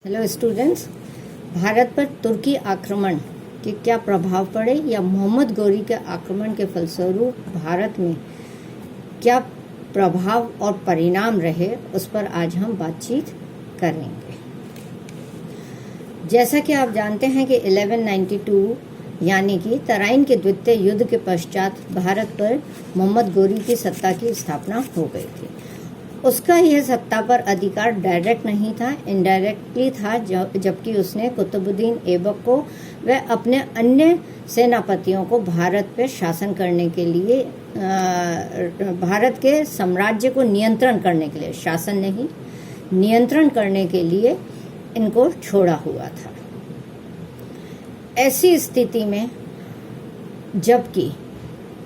Hello students, Bharat पर तुर्की आक्रमण के क्या प्रभाव पड़े या मोहम्मद गौरी के आक्रमण के फलस्वरूप भारत में क्या प्रभाव और परिणाम रहे, उस पर आज हम बातचीत करेंगे। जैसा कि आप जानते हैं कि 1192 यानी कि तराइन के द्वितीय युद्ध के पश्चात भारत पर मोहम्मद गौरी की सत्ता की स्थापना हो गई थी। उसका यह सत्ता पर अधिकार डायरेक्ट नहीं था, इनडायरेक्टली था, जबकि उसने कुतुबुद्दीन ऐबक को व अपने अन्य सेनापतियों को भारत पर शासन करने के लिए, भारत के साम्राज्य को नियंत्रण करने के लिए, शासन नहीं नियंत्रण करने के लिए इनको छोड़ा हुआ था। ऐसी स्थिति में जबकि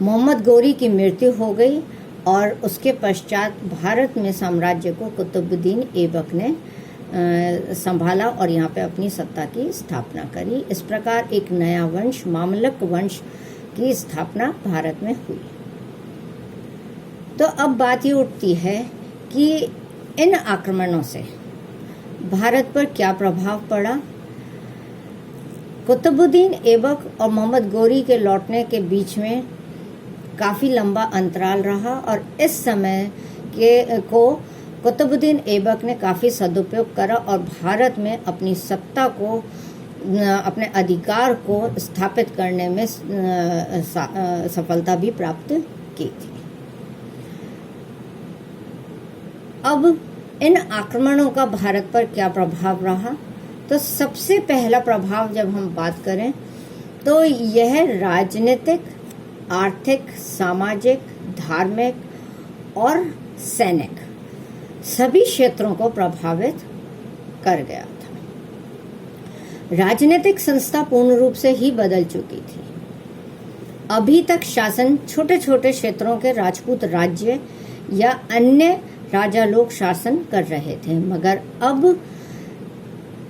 मोहम्मद गौरी की मृत्यु हो गई और उसके पश्चात भारत में साम्राज्य को कुतुबुद्दीन ऐबक ने संभाला और यहाँ पे अपनी सत्ता की स्थापना करी। इस प्रकार एक नया वंश, मामलक वंश की स्थापना भारत में हुई। तो अब बात ये उठती है कि इन आक्रमणों से भारत पर क्या प्रभाव पड़ा। कुतुबुद्दीन ऐबक और मोहम्मद गौरी के लौटने के बीच में काफ़ी लंबा अंतराल रहा और इस समय को कुतुबुद्दीन ऐबक ने काफ़ी सदुपयोग करा और भारत में अपनी सत्ता को, अपने अधिकार को स्थापित करने में सफलता भी प्राप्त की थी। अब इन आक्रमणों का भारत पर क्या प्रभाव रहा, तो सबसे पहला प्रभाव जब हम बात करें तो यह राजनीतिक, आर्थिक, सामाजिक, धार्मिक और सैनिक सभी क्षेत्रों को प्रभावित कर गया था। राजनीतिक संस्था पूर्ण रूप से ही बदल चुकी थी। अभी तक शासन छोटे छोटे क्षेत्रों के राजपूत राज्य या अन्य राजा लोग शासन कर रहे थे, मगर अब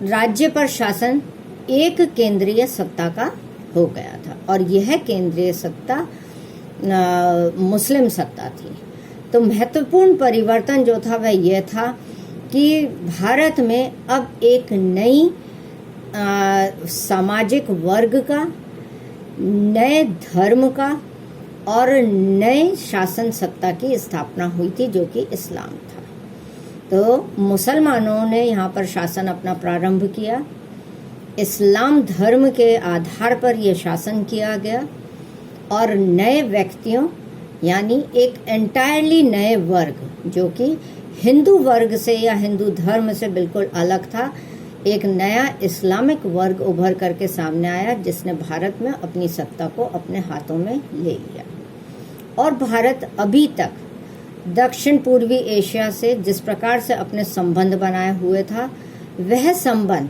राज्य पर शासन एक केंद्रीय सत्ता का हो गया था और यह केंद्रीय सत्ता मुस्लिम सत्ता थी। तो महत्वपूर्ण परिवर्तन जो था वह यह था कि भारत में अब एक नई सामाजिक वर्ग का, नए धर्म का और नए शासन सत्ता की स्थापना हुई थी, जो कि इस्लाम था। तो मुसलमानों ने यहाँ पर शासन अपना प्रारंभ किया। इस्लाम धर्म के आधार पर यह शासन किया गया और नए व्यक्तियों यानी एक एंटायरली नए वर्ग, जो कि हिंदू वर्ग से या हिंदू धर्म से बिल्कुल अलग था, एक नया इस्लामिक वर्ग उभर करके सामने आया, जिसने भारत में अपनी सत्ता को अपने हाथों में ले लिया। और भारत अभी तक दक्षिण पूर्वी एशिया से जिस प्रकार से अपने संबंध बनाए हुए था, वह संबंध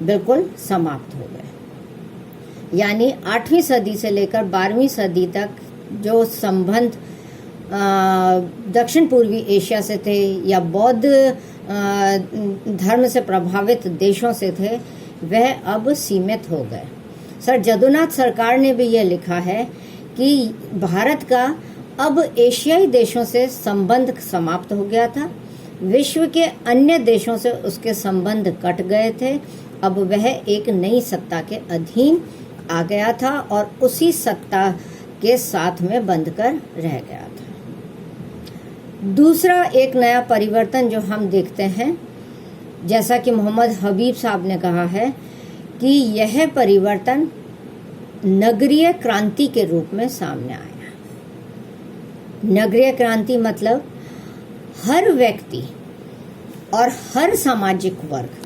बिल्कुल समाप्त हो गए। यानी 8वीं सदी से लेकर 12वीं सदी तक जो संबंध दक्षिण पूर्वी एशिया से थे या बौद्ध धर्म से प्रभावित देशों से थे, वह अब सीमित हो गए। सर जदुनाथ सरकार ने भी यह लिखा है कि भारत का अब एशियाई देशों से संबंध समाप्त हो गया था, विश्व के अन्य देशों से उसके संबंध कट गए थे। अब वह एक नई सत्ता के अधीन आ गया था और उसी सत्ता के साथ में बंधकर रह गया था। दूसरा एक नया परिवर्तन जो हम देखते हैं, जैसा कि मोहम्मद हबीब साहब ने कहा है कि यह परिवर्तन नगरीय क्रांति के रूप में सामने आया। नगरीय क्रांति मतलब हर व्यक्ति और हर सामाजिक वर्ग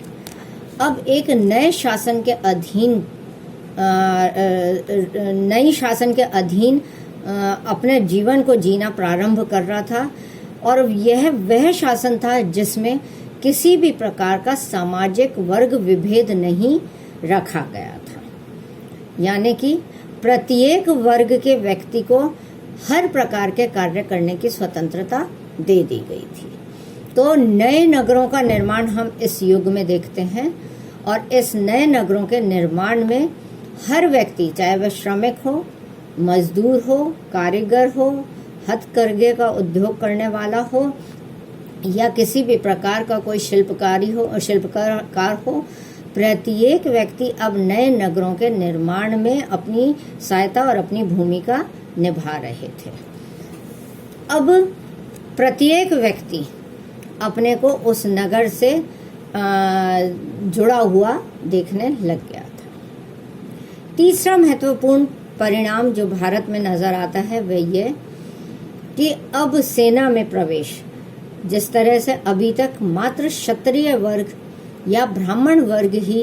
अब एक नए शासन के अधीन, नई शासन के अधीन अपने जीवन को जीना प्रारंभ कर रहा था और यह वह शासन था जिसमें किसी भी प्रकार का सामाजिक वर्ग विभेद नहीं रखा गया था। यानी कि प्रत्येक वर्ग के व्यक्ति को हर प्रकार के कार्य करने की स्वतंत्रता दे दी गई थी। तो नए नगरों का निर्माण हम इस युग में देखते हैं और इस नए नगरों के निर्माण में हर व्यक्ति, चाहे वह श्रमिक हो, मजदूर हो, कारीगर हो, हथकरघे का उद्योग करने वाला हो, या किसी भी प्रकार का कोई शिल्पकार हो, प्रत्येक व्यक्ति अब नए नगरों के निर्माण में अपनी सहायता और अपनी भूमिका निभा रहे थे। अब प्रत्येक व्यक्ति अपने को उस नगर से जुड़ा हुआ देखने लग गया था। तीसरा महत्वपूर्ण परिणाम जो भारत में नजर आता है वह ये कि अब सेना में प्रवेश, जिस तरह से अभी तक मात्र क्षत्रिय वर्ग या ब्राह्मण वर्ग ही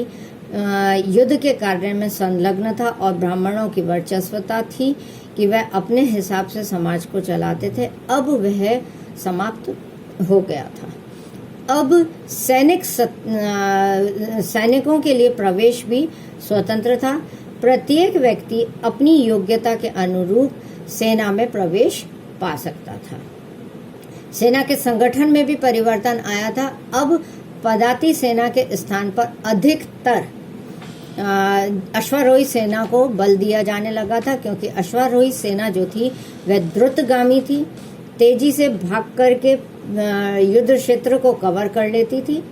युद्ध के कार्य में संलग्न था और ब्राह्मणों की वर्चस्वता थी कि वह अपने हिसाब से समाज को चलाते थे, अब वह समाप्त हो गया था। अब सैनिकों के लिए प्रवेश भी स्वतंत्र था। प्रत्येक व्यक्ति अपनी योग्यता के अनुरूप सेना में प्रवेश पा सकता था। सेना के संगठन में भी परिवर्तन आया था। अब पदाति सेना के स्थान पर अधिकतर अश्वारोही सेना को बल दिया जाने लगा था, क्योंकि अश्वारोही सेना जो थी वह द्रुतगामी थी, तेजी से भाग करके युद्ध क्षेत्र को कवर कर लेती थी,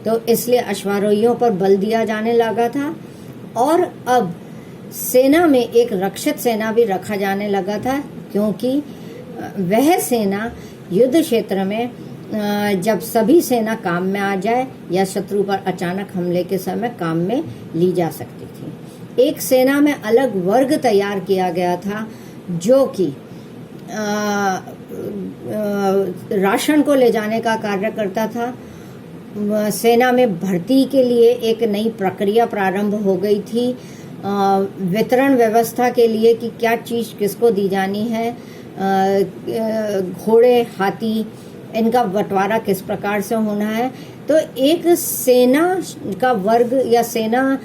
तो इसलिए अश्वारोहियों पर बल दिया जाने लगा था। और अब सेना में एक रक्षित सेना भी रखा जाने लगा था, क्योंकि वह सेना युद्ध क्षेत्र में जब सभी सेना काम में आ जाए या शत्रु पर अचानक हमले के समय काम में ली जा सकती थी। एक सेना में अलग वर्ग तैयार किया गया था जो कि राशन को ले जाने का कार्य करता था। सेना में भर्ती के लिए एक नई प्रक्रिया प्रारंभ हो गई थी। वितरण व्यवस्था के लिए कि क्या चीज किसको दी जानी है, घोड़े, हाथी, इनका बंटवारा किस प्रकार से होना है। तो एक सेना का वर्ग या सेना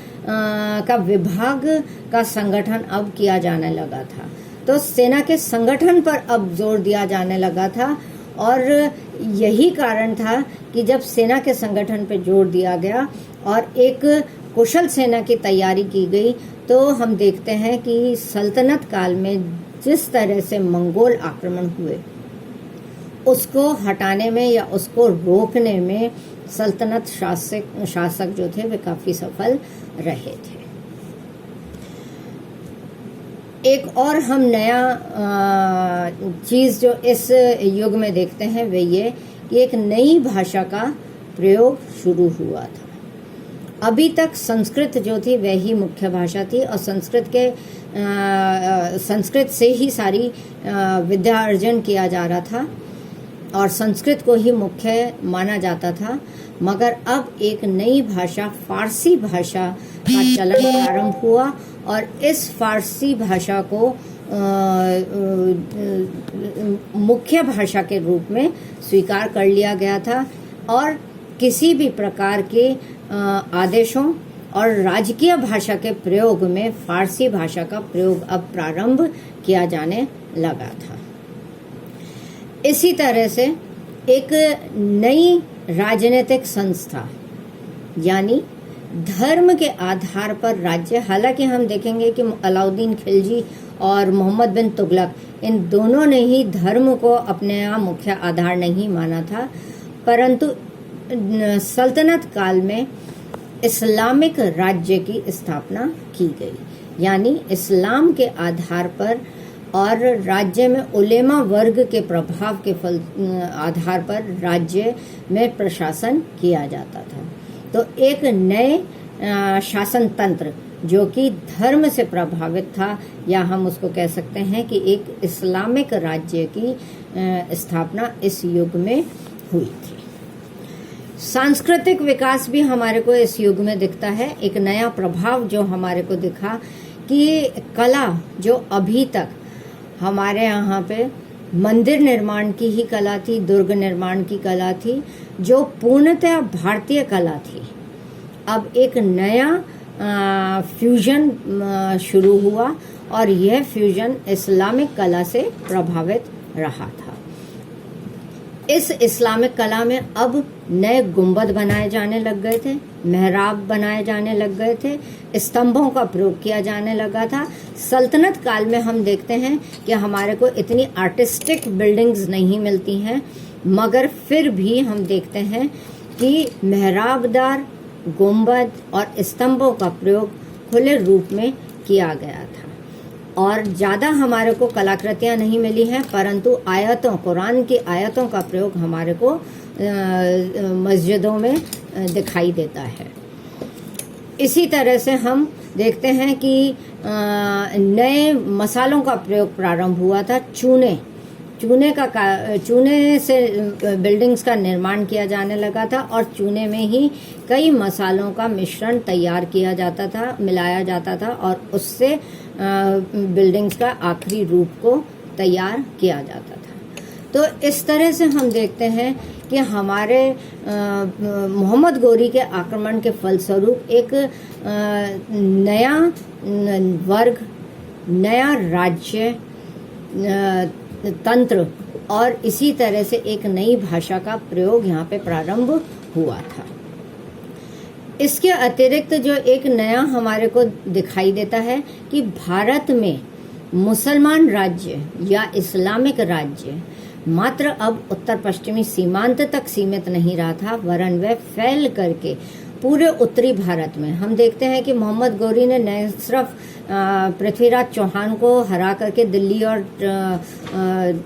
का विभाग का संगठन अब किया जाने लगा था। तो सेना के संगठन पर अब जोर दिया जाने लगा था, और यही कारण था कि जब सेना के संगठन पर जोर दिया गया और एक कुशल सेना की तैयारी की गई, तो हम देखते हैं कि सल्तनत काल में जिस तरह से मंगोल आक्रमण हुए, उसको हटाने में या उसको रोकने में सल्तनत शासक जो थे वे काफी सफल रहे थे। एक और हम नया चीज जो इस युग में देखते हैं वे ये कि एक नई भाषा का प्रयोग शुरू हुआ था। अभी तक संस्कृत जो थी वह ही मुख्य भाषा थी और संस्कृत से ही सारी विद्या अर्जन किया जा रहा था और संस्कृत को ही मुख्य माना जाता था। मगर अब एक नई भाषा फारसी भाषा का चलन प्रारंभ हुआ और इस फारसी भाषा को मुख्य भाषा के रूप में स्वीकार कर लिया गया था और किसी भी प्रकार के आदेशों और राजकीय भाषा के प्रयोग में फारसी भाषा का प्रयोग अब प्रारंभ किया जाने लगा था। इसी तरह से एक नई राजनीतिक संस्था यानी धर्म के आधार पर राज्य, हालांकि हम देखेंगे कि अलाउद्दीन खिलजी और मोहम्मद बिन तुगलक इन दोनों ने ही धर्म को अपने यहाँ मुख्य आधार नहीं माना था, परंतु सल्तनत काल में इस्लामिक राज्य की स्थापना की गई। यानी इस्लाम के आधार पर और राज्य में उलेमा वर्ग के प्रभाव के आधार पर राज्य में प्रशासन किया जाता था। तो एक नए शासन तंत्र जो कि धर्म से प्रभावित था, या हम उसको कह सकते हैं कि एक इस्लामिक राज्य की स्थापना इस युग में हुई थी। सांस्कृतिक विकास भी हमारे को इस युग में दिखता है। एक नया प्रभाव जो हमारे को दिखा कि कला जो अभी तक हमारे यहाँ पे मंदिर निर्माण की ही कला थी, दुर्ग निर्माण की कला थी, जो पूर्णतः भारतीय कला थी, अब एक नया फ्यूजन शुरू हुआ और यह फ्यूजन इस्लामिक कला से प्रभावित रहा था। इस इस्लामिक कला में अब नए गुंबद बनाए जाने लग गए थे, मेहराब बनाए जाने लग गए थे, स्तंभों का प्रयोग किया जाने लगा था। सल्तनत काल में हम देखते हैं कि हमारे को इतनी आर्टिस्टिक बिल्डिंग्स नहीं मिलती हैं, मगर फिर भी हम देखते हैं कि मेहराबदार, गुंबद और स्तंभों का प्रयोग खुले रूप में किया गया था। और ज़्यादा हमारे को कलाकृतियाँ नहीं मिली हैं, परंतु आयतों, कुरान की आयतों का प्रयोग हमारे को मस्जिदों में दिखाई देता है। इसी तरह से हम देखते हैं कि नए मसालों का प्रयोग प्रारंभ हुआ था। चूने से बिल्डिंग्स का निर्माण किया जाने लगा था और चूने में ही कई मसालों का मिश्रण तैयार किया जाता था, मिलाया जाता था और उससे बिल्डिंग्स का आखिरी रूप को तैयार किया जाता था। तो इस तरह से हम देखते हैं कि हमारे मोहम्मद गोरी के आक्रमण के फलस्वरूप एक नया वर्ग, नया राज्य तंत्र और इसी तरह से एक नई भाषा का प्रयोग यहाँ पे प्रारंभ हुआ था। इसके अतिरिक्त जो एक नया हमारे को दिखाई देता है कि भारत में मुसलमान राज्य या इस्लामिक राज्य मात्र अब उत्तर पश्चिमी सीमांत तक सीमित नहीं रहा था, वरन वह फैल करके पूरे उत्तरी भारत में। हम देखते हैं कि मोहम्मद गोरी ने न सिर्फ पृथ्वीराज चौहान को हरा करके दिल्ली और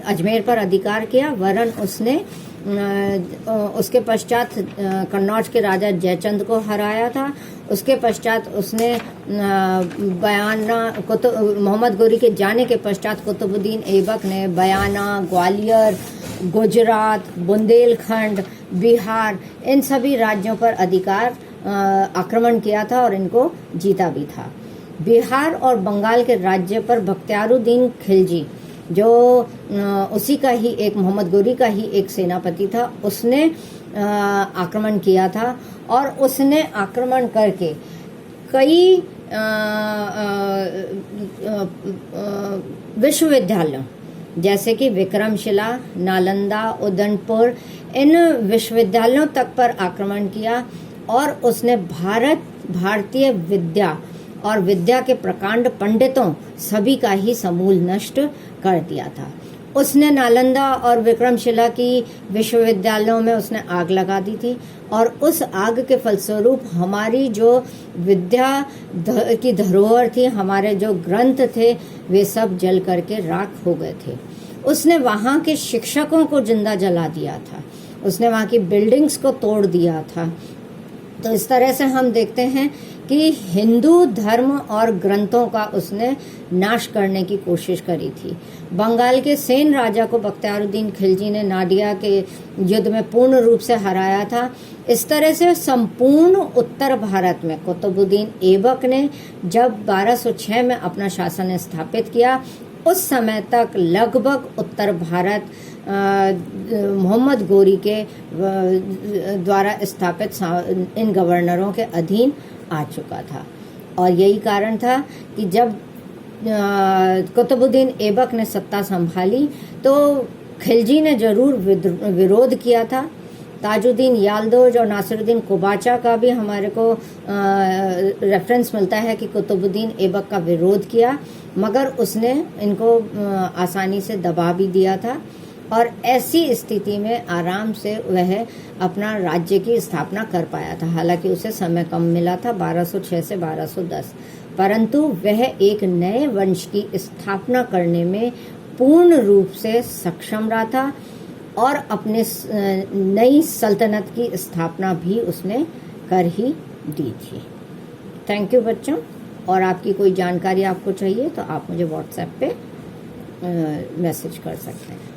अजमेर पर अधिकार किया, वरन उसने उसके पश्चात कन्नौज के राजा जयचंद को हराया था। उसके पश्चात उसने मोहम्मद गोरी के जाने के पश्चात कुतुबुद्दीन ऐबक ने बयाना, ग्वालियर, गुजरात, बुंदेलखंड, बिहार, इन सभी राज्यों पर आक्रमण किया था और इनको जीता भी था। बिहार और बंगाल के राज्य पर बख्तियारुद्दीन खिलजी, जो उसी का ही एक, मोहम्मद गोरी का ही एक सेनापति था, उसने आक्रमण किया था और उसने आक्रमण करके कई विश्वविद्यालयों जैसे कि विक्रमशिला, नालंदा, उदयपुर, इन विश्वविद्यालयों तक पर आक्रमण किया और उसने भारतीय विद्या और विद्या के प्रकांड पंडितों सभी का ही समूल नष्ट कर दिया था। उसने नालंदा और विक्रमशिला की विश्वविद्यालयों में उसने आग लगा दी थी और उस आग के फलस्वरूप हमारी जो विद्या की धरोहर थी, हमारे जो ग्रंथ थे, वे सब जल करके राख हो गए थे। उसने वहाँ के शिक्षकों को जिंदा जला दिया था, उसने वहाँ की बिल्डिंग्स को तोड़ दिया था। तो इस तरह से हम देखते हैं कि हिंदू धर्म और ग्रंथों का उसने नाश करने की कोशिश करी थी। बंगाल के सेन राजा को बख्तियारुद्दीन खिलजी ने नादिया के युद्ध में पूर्ण रूप से हराया था। इस तरह से संपूर्ण उत्तर भारत में कुतुबुद्दीन ऐबक ने जब 1206 में अपना शासन स्थापित किया, उस समय तक लगभग उत्तर भारत मोहम्मद गोरी के द्वारा स्थापित इन गवर्नरों के अधीन आ चुका था। और यही कारण था कि जब कुतुबुद्दीन ऐबक ने सत्ता संभाली तो खिलजी ने जरूर विरोध किया था। ताजुद्दीन याल्दोज और नासिरुद्दीन कुबाचा का भी हमारे को रेफरेंस मिलता है कि कुतुबुद्दीन ऐबक का विरोध किया, मगर उसने इनको आसानी से दबा भी दिया था और ऐसी स्थिति में आराम से वह अपना राज्य की स्थापना कर पाया था। हालांकि उसे समय कम मिला था, 1206 से 1210, परंतु वह एक नए वंश की स्थापना करने में पूर्ण रूप से सक्षम रहा था और अपने नई सल्तनत की स्थापना भी उसने कर ही दी थी। थैंक यू बच्चों। और आपकी कोई जानकारी आपको चाहिए तो आप मुझे व्हाट्सएप पे मैसेज कर सकते हैं।